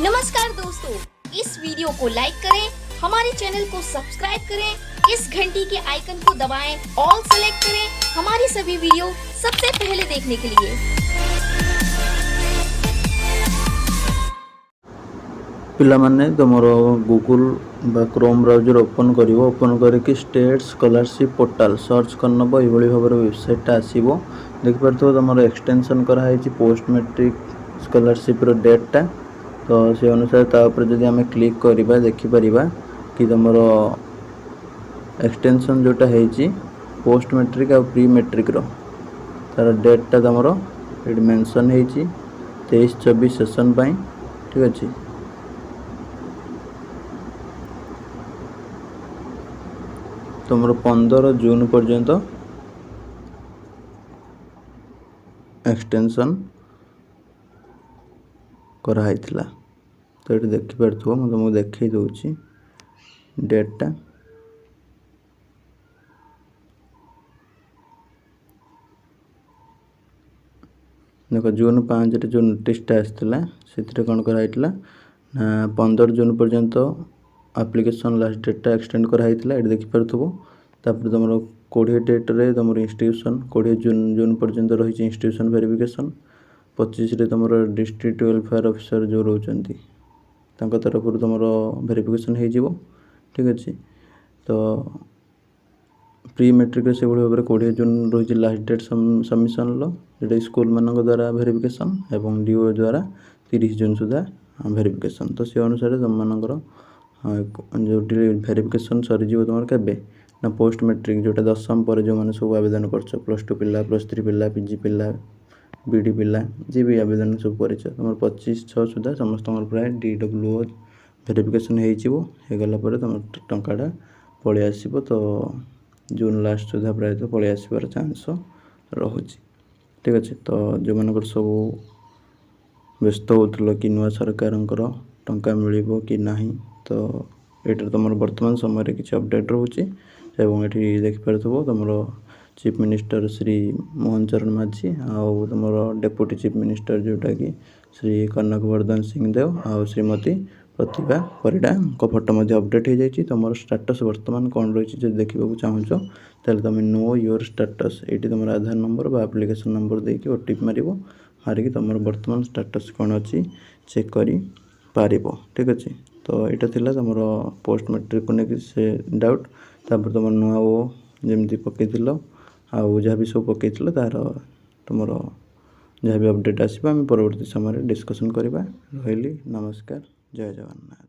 नमस्कार दोस्तों, इस वीडियो को लाइक करें, हमारे चैनल को सब्सक्राइब करें, इस घंटी के आइकन को दबाएं, ऑल सेलेक्ट करें हमारी सभी वीडियो सबसे पहले देखने के लिए। पिलामाने तुमर गूगल बा क्रोम ब्राउजर ओपन करिवो ओपन करके स्टेट स्कॉलरशिप पोर्टल सर्च करनब एभली भाव वेबसाइट आसीबो देखि परथो तुमर एक्सटेंशन करा है पोस्ट मैट्रिक स्कॉलरशिप रो डेटा तो से अनुसार ता ऊपर जदि हमें क्लिक करिबा देखि परिबा कि तुमर एक्सटेंशन जोटा है पोस्ट मैट्रिक आ प्री मैट्रिक रो तार डेटा तुमर ये मेंशन है 23-24 सेशन पाई ठीक अछि। तुमर 15 जून पर्यंत एक्सटेंशन कराई थिला तो ये देखि परथो म तुमको देखै दउची डेटा देखो जून 5 रे जो नोटिसटा आसला से कौन कराइला 15 जून पर्यंत एप्लिकेशन लास्ट डेटा एक्सटेंड कराई ये देखि परथो तापर तुम 20 डेट रे तुम इंस्टीट्यूशन 20 जून पर्यंत रही इंस्टीट्यूशन वेरिफिकेशन 25 रे तुम डिस्ट्रिक्ट वेलफेयर ऑफिसर जो रोचंती तांको तरफ तुम वेरिफिकेशन हो ठीक अच्छे। तो प्री मैट्रिक से भाव 20 जून रही लास्ट डेट सबमिशन जो स्कूल मान द्वारा वेरिफिकेशन एवं डीओ द्वारा 30 जून सुधा वेरिफिकेशन तो से अनुसार तुम मानकर जो वेरिफिकेशन सरीज तुम के ना पोस्ट मैट्रिक जोटा 10वीं पर जो मैंने सब आवेदन कर +2 पिला +3 पिला पीजी पिला बीडी पिला जी भी आवेदन सब कर तुम 25/6 सुधा समस्त प्राय DWO वेरिफिकेशन होगला तुम टाटा पलि आसो तो जून लास्ट सुधा प्राय तो पलि आसबार चांस रोचे ठीक अच्छे। तो जो मन सब व्यस्त होल कि नुआ सरकार टंका मिल कि नहीं तो ये तुम वर्तमान समय किसी अपडेट रोचे ये देखिपार तुम चीफ मिनिस्टर श्री मोहन चरण माझी आउ तुम डेप्यूटी चीफ मिनिस्टर जोटा कि श्री कनक वर्धन सिंह देव आउ श्रीमती प्रतिभा परिडा फोटो अपडेट हो जाए तुम स्टेटस वर्तमान कौन रही जो देखा चाहूँ तेल तुम नो योर स्टेटस ये तुम आधार नंबर एप्लिकेशन नंबर देकी ओटीपी मारिकी तुम वर्तमान स्टेटस कौन अच्छी चेक कर ठीक अच्छे। तो यहाँ थी तुम पोस्ट मैट्रिक को लेकिन से डाउट तापर तुम नुआ ओ जमी पकई आउ जहाँ भी सब पकई तार तुम जहाँ भी अपडेट आसो आम परवर्ती समय डिस्कसन करवा रही। नमस्कार, जय जगन्नाथ।